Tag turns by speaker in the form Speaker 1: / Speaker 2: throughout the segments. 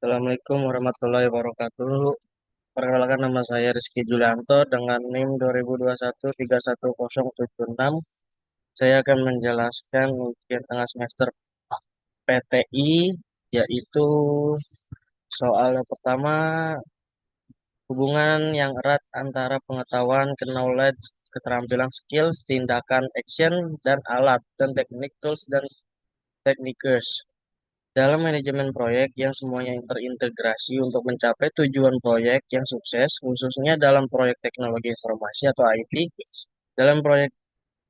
Speaker 1: Assalamualaikum warahmatullahi wabarakatuh. Perkenalkan nama saya Rizky Julianto dengan NIM 2021 31076. Saya akan menjelaskan ujian tengah semester PTI, yaitu soal yang pertama, hubungan yang erat antara pengetahuan, knowledge, keterampilan, skills, tindakan, action, dan alat, dan teknik, tools, dan techniques. Dalam manajemen proyek yang semuanya terintegrasi untuk mencapai tujuan proyek yang sukses, khususnya dalam proyek teknologi informasi atau IT, dalam proyek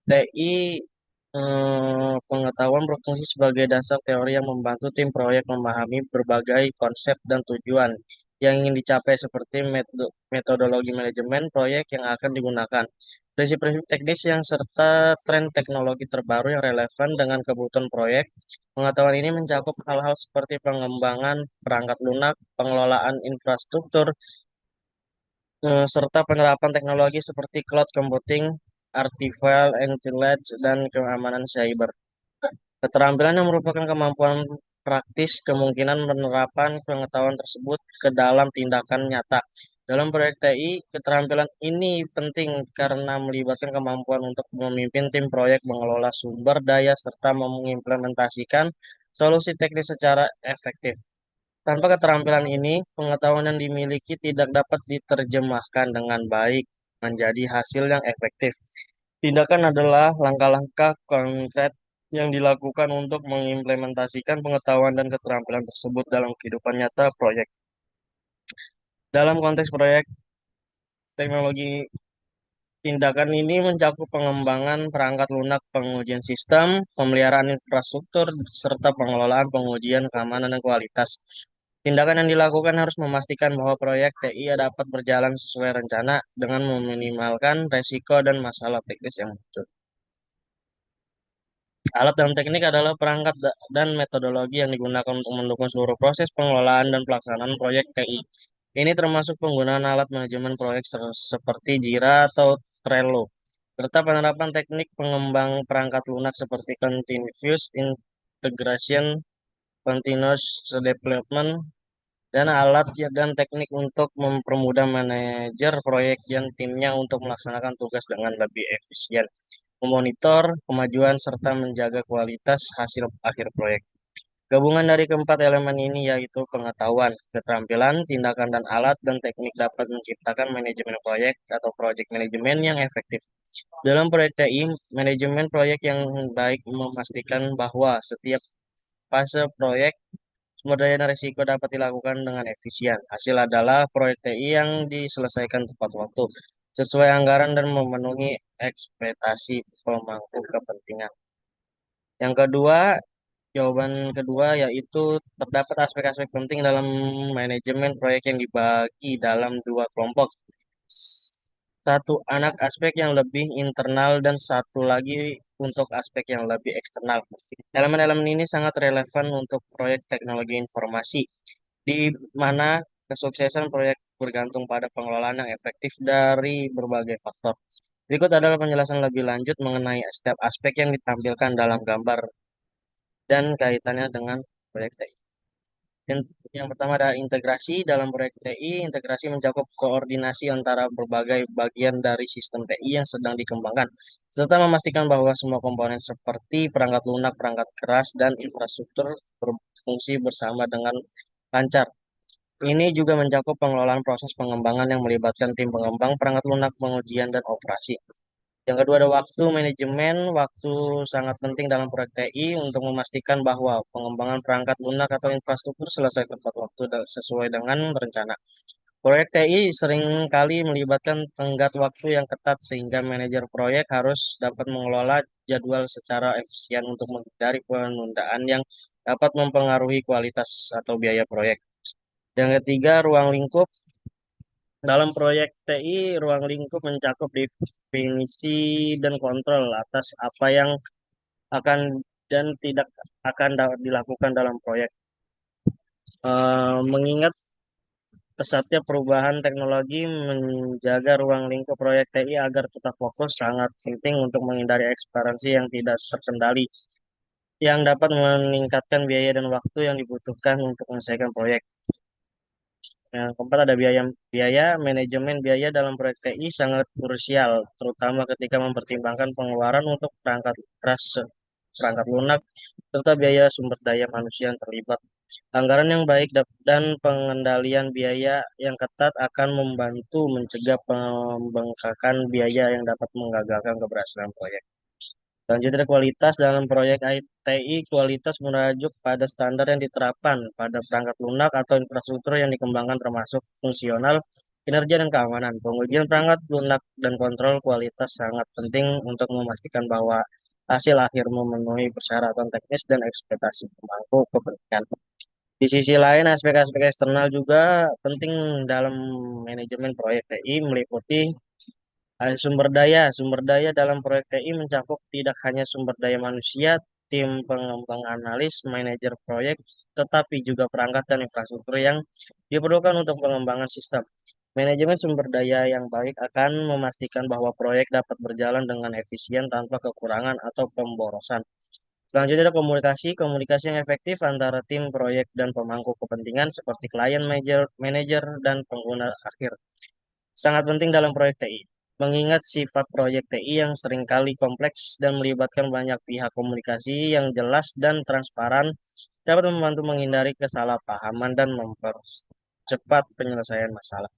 Speaker 1: TI, pengetahuan berfungsi sebagai dasar teori yang membantu tim proyek memahami berbagai konsep dan tujuan yang ingin dicapai seperti metodologi manajemen proyek yang akan digunakan, prinsip-prinsip teknis yang serta tren teknologi terbaru yang relevan dengan kebutuhan proyek. Pengetahuan ini mencakup hal-hal seperti pengembangan perangkat lunak, pengelolaan infrastruktur, serta penerapan teknologi seperti cloud computing, artificial intelligence, dan keamanan cyber. Keterampilan yang merupakan kemampuan praktis kemungkinan penerapan pengetahuan tersebut ke dalam tindakan nyata. Dalam proyek TI, keterampilan ini penting karena melibatkan kemampuan untuk memimpin tim proyek, mengelola sumber daya, serta mengimplementasikan solusi teknis secara efektif. Tanpa keterampilan ini, pengetahuan yang dimiliki tidak dapat diterjemahkan dengan baik menjadi hasil yang efektif. Tindakan adalah langkah-langkah konkret yang dilakukan untuk mengimplementasikan pengetahuan dan keterampilan tersebut dalam kehidupan nyata proyek. Dalam konteks proyek teknologi, tindakan ini mencakup pengembangan perangkat lunak, pengujian sistem, pemeliharaan infrastruktur, serta pengelolaan pengujian keamanan dan kualitas. Tindakan yang dilakukan harus memastikan bahwa proyek TI dapat berjalan sesuai rencana dengan meminimalkan resiko dan masalah teknis yang muncul. Alat dan teknik adalah perangkat dan metodologi yang digunakan untuk mendukung seluruh proses pengelolaan dan pelaksanaan proyek TI. Ini termasuk penggunaan alat manajemen proyek seperti Jira atau Trello, serta penerapan teknik pengembang perangkat lunak seperti continuous integration, continuous development, dan alat dan teknik untuk mempermudah manajer proyek dan timnya untuk melaksanakan tugas dengan lebih efisien, memonitor kemajuan serta menjaga kualitas hasil akhir proyek. Gabungan dari keempat elemen ini yaitu pengetahuan, keterampilan, tindakan dan alat dan teknik dapat menciptakan manajemen proyek atau project management yang efektif. Dalam proyek TI, manajemen proyek yang baik memastikan bahwa setiap fase proyek sumber daya dan risiko dapat dilakukan dengan efisien. Hasil adalah proyek TI yang diselesaikan tepat waktu, sesuai anggaran dan memenuhi ekspektasi pemangku kepentingan. Yang kedua, jawaban kedua yaitu terdapat aspek-aspek penting dalam manajemen proyek yang dibagi dalam dua kelompok. Satu anak aspek yang lebih internal dan satu lagi untuk aspek yang lebih eksternal. Elemen-elemen ini sangat relevan untuk proyek teknologi informasi, di mana kesuksesan proyek bergantung pada pengelolaan yang efektif dari berbagai faktor. Berikut adalah penjelasan lebih lanjut mengenai setiap aspek yang ditampilkan dalam gambar dan kaitannya dengan proyek TI. Yang pertama adalah integrasi dalam proyek TI. Integrasi mencakup koordinasi antara berbagai bagian dari sistem TI yang sedang dikembangkan, serta memastikan bahwa semua komponen seperti perangkat lunak, perangkat keras, dan infrastruktur berfungsi bersama dengan lancar. Ini juga mencakup pengelolaan proses pengembangan yang melibatkan tim pengembang, perangkat lunak, pengujian, dan operasi. Yang kedua ada waktu manajemen. Waktu sangat penting dalam proyek TI untuk memastikan bahwa pengembangan perangkat lunak atau infrastruktur selesai tepat waktu dan sesuai dengan rencana. Proyek TI seringkali melibatkan tenggat waktu yang ketat sehingga manajer proyek harus dapat mengelola jadwal secara efisien untuk menghindari penundaan yang dapat mempengaruhi kualitas atau biaya proyek. Yang ketiga, ruang lingkup. Dalam proyek TI, ruang lingkup mencakup definisi dan kontrol atas apa yang akan dan tidak akan dilakukan dalam proyek. Mengingat pesatnya perubahan teknologi, menjaga ruang lingkup proyek TI agar tetap fokus sangat penting untuk menghindari ekspansi yang tidak terkendali, yang dapat meningkatkan biaya dan waktu yang dibutuhkan untuk menyelesaikan proyek. Yang keempat ada biaya biaya manajemen biaya dalam proyek TI sangat krusial, terutama ketika mempertimbangkan pengeluaran untuk perangkat keras, perangkat lunak, serta biaya sumber daya manusia yang terlibat. Anggaran yang baik dan pengendalian biaya yang ketat akan membantu mencegah pembengkakan biaya yang dapat menggagalkan keberhasilan proyek. Selanjutnya kualitas dalam proyek ITI, kualitas merujuk pada standar yang diterapkan pada perangkat lunak atau infrastruktur yang dikembangkan termasuk fungsional, kinerja dan keamanan. Pengujian perangkat lunak dan kontrol kualitas sangat penting untuk memastikan bahwa hasil akhir memenuhi persyaratan teknis dan ekspektasi pemangku kepentingan. Di sisi lain, aspek-aspek eksternal juga penting dalam manajemen proyek TI meliputi sumber daya. Sumber daya dalam proyek TI mencakup tidak hanya sumber daya manusia, tim pengembang analis, manajer proyek, tetapi juga perangkat dan infrastruktur yang diperlukan untuk pengembangan sistem. Manajemen sumber daya yang baik akan memastikan bahwa proyek dapat berjalan dengan efisien tanpa kekurangan atau pemborosan. Selanjutnya ada komunikasi. Komunikasi yang efektif antara tim proyek dan pemangku kepentingan seperti klien, manajer, dan pengguna akhir sangat penting dalam proyek TI. Mengingat sifat proyek TI yang seringkali kompleks dan melibatkan banyak pihak, komunikasi yang jelas dan transparan dapat membantu menghindari kesalahpahaman dan mempercepat penyelesaian masalah.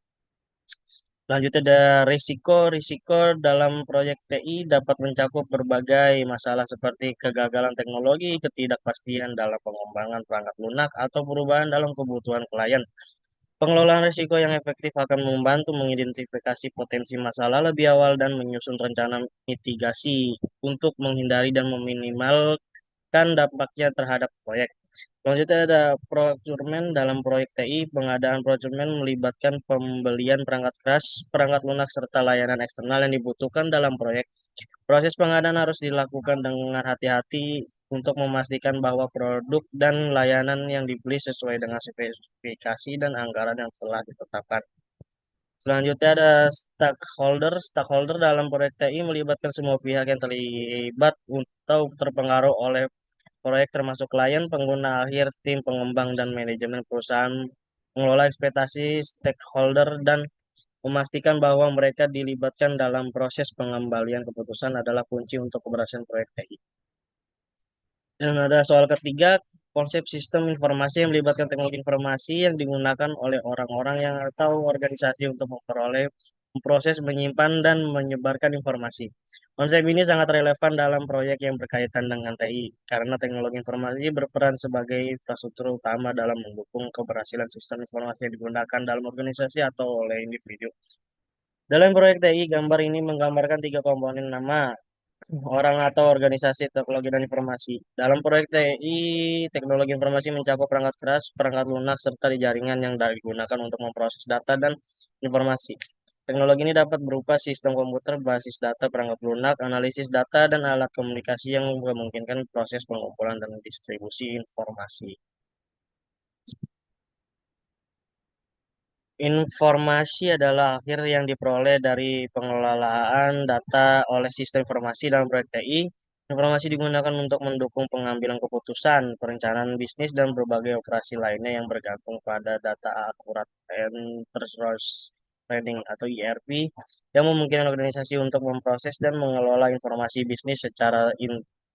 Speaker 1: Lanjutnya ada risiko. Risiko dalam proyek TI dapat mencakup berbagai masalah seperti kegagalan teknologi, ketidakpastian dalam pengembangan perangkat lunak, atau perubahan dalam kebutuhan klien. Pengelolaan risiko yang efektif akan membantu mengidentifikasi potensi masalah lebih awal dan menyusun rencana mitigasi untuk menghindari dan meminimalkan dampaknya terhadap proyek. Selanjutnya ada procurement dalam proyek TI. Pengadaan procurement melibatkan pembelian perangkat keras, perangkat lunak, serta layanan eksternal yang dibutuhkan dalam proyek. Proses pengadaan harus dilakukan dengan hati-hati untuk memastikan bahwa produk dan layanan yang dibeli sesuai dengan spesifikasi dan anggaran yang telah ditetapkan. Selanjutnya ada stakeholder. Stakeholder dalam proyek TI melibatkan semua pihak yang terlibat atau terpengaruh oleh proyek termasuk klien, pengguna akhir, tim pengembang, dan manajemen perusahaan. Mengelola ekspektasi stakeholder dan memastikan bahwa mereka dilibatkan dalam proses pengembalian keputusan adalah kunci untuk keberhasilan proyek TI. Dan ada soal ketiga, konsep sistem informasi yang melibatkan teknologi informasi yang digunakan oleh orang-orang yang atau organisasi untuk memperoleh, memproses, menyimpan, dan menyebarkan informasi. Konsep ini sangat relevan dalam proyek yang berkaitan dengan TI, karena teknologi informasi berperan sebagai infrastruktur utama dalam mendukung keberhasilan sistem informasi yang digunakan dalam organisasi atau oleh individu. Dalam proyek TI, gambar ini menggambarkan tiga komponen nama orang atau organisasi teknologi dan informasi. Dalam proyek TI, teknologi informasi mencakup perangkat keras, perangkat lunak, serta di jaringan yang digunakan untuk memproses data dan informasi. Teknologi ini dapat berupa sistem komputer, basis data, perangkat lunak, analisis data, dan alat komunikasi yang memungkinkan proses pengumpulan dan distribusi informasi. Informasi adalah akhir yang diperoleh dari pengelolaan data oleh sistem informasi dalam proyek TI. Informasi digunakan untuk mendukung pengambilan keputusan, perencanaan bisnis, dan berbagai operasi lainnya yang bergantung pada data akurat enterprise planning atau ERP yang memungkinkan organisasi untuk memproses dan mengelola informasi bisnis secara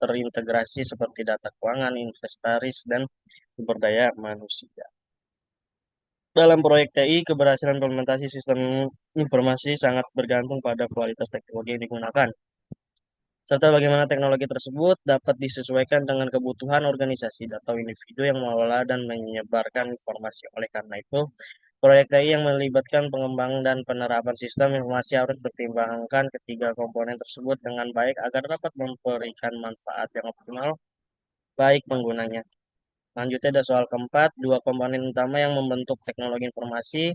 Speaker 1: terintegrasi seperti data keuangan, inventaris, dan sumber daya manusia. Dalam proyek TI, keberhasilan implementasi sistem informasi sangat bergantung pada kualitas teknologi yang digunakan, serta bagaimana teknologi tersebut dapat disesuaikan dengan kebutuhan organisasi atau individu yang mengelola dan menyebarkan informasi. Oleh karena itu, proyek TI yang melibatkan pengembang dan penerapan sistem informasi harus pertimbangkan ketiga komponen tersebut dengan baik agar dapat memberikan manfaat yang optimal baik penggunanya. Lanjutnya ada soal keempat, dua komponen utama yang membentuk teknologi informasi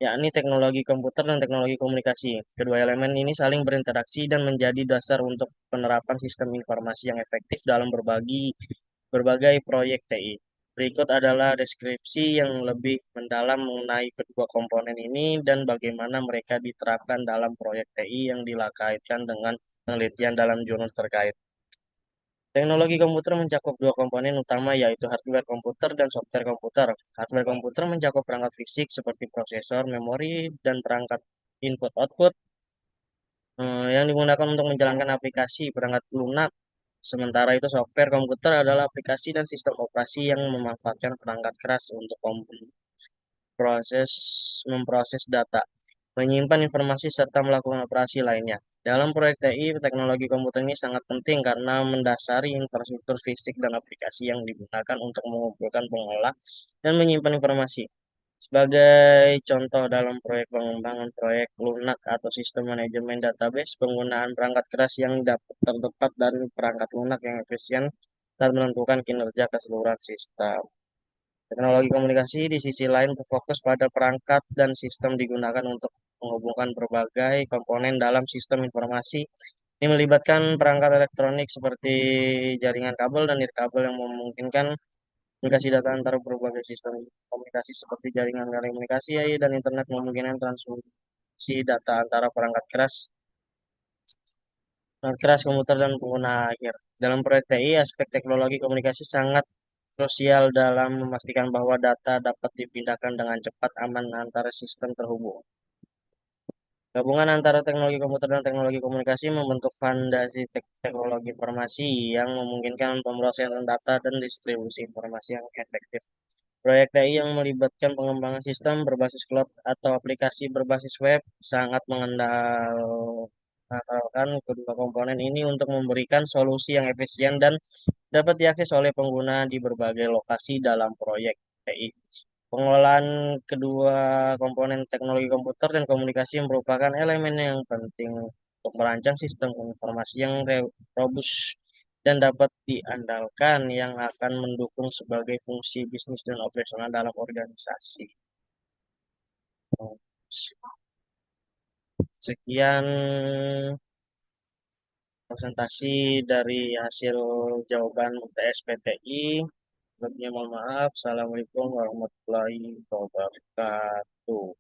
Speaker 1: yakni teknologi komputer dan teknologi komunikasi. Kedua elemen ini saling berinteraksi dan menjadi dasar untuk penerapan sistem informasi yang efektif dalam berbagai proyek TI. Berikut adalah deskripsi yang lebih mendalam mengenai kedua komponen ini dan bagaimana mereka diterapkan dalam proyek TI yang dilakaitkan dengan penelitian dalam jurnal terkait. Teknologi komputer mencakup dua komponen utama yaitu hardware komputer dan software komputer. Hardware komputer mencakup perangkat fisik seperti prosesor, memori, dan perangkat input-output yang digunakan untuk menjalankan aplikasi perangkat lunak. Sementara itu software komputer adalah aplikasi dan sistem operasi yang memanfaatkan perangkat keras untuk memproses data, menyimpan informasi, serta melakukan operasi lainnya. Dalam proyek TI, teknologi komputer ini sangat penting karena mendasari infrastruktur fisik dan aplikasi yang digunakan untuk mengumpulkan, mengolah, dan menyimpan informasi. Sebagai contoh dalam proyek pengembangan proyek lunak atau sistem manajemen database, penggunaan perangkat keras yang dapat tertepat dan perangkat lunak yang efisien dan menentukan kinerja keseluruhan sistem. Teknologi komunikasi di sisi lain berfokus pada perangkat dan sistem digunakan untuk menghubungkan berbagai komponen dalam sistem informasi. Ini melibatkan perangkat elektronik seperti jaringan kabel dan nirkabel yang memungkinkan komunikasi data antara berbagai sistem komunikasi seperti jaringan telekomunikasi dan internet memungkinkan transmisi data antara perangkat keras komputer dan pengguna akhir. Dalam proyek TI, aspek teknologi komunikasi sangat krusial dalam memastikan bahwa data dapat dipindahkan dengan cepat aman antara sistem terhubung. Gabungan antara teknologi komputer dan teknologi komunikasi membentuk fondasi teknologi informasi yang memungkinkan pemrosesan data dan distribusi informasi yang efektif. Proyek TI yang melibatkan pengembangan sistem berbasis cloud atau aplikasi berbasis web sangat mengandalkan kedua komponen ini untuk memberikan solusi yang efisien dan dapat diakses oleh pengguna di berbagai lokasi dalam proyek TI. Pengelolaan kedua komponen teknologi komputer dan komunikasi merupakan elemen yang penting untuk merancang sistem informasi yang robust dan dapat diandalkan yang akan mendukung sebagai fungsi bisnis dan operasional dalam organisasi. Sekian presentasi dari hasil jawaban UTS PTI. Lebihnya mohon maaf. Assalamualaikum warahmatullahi wabarakatuh.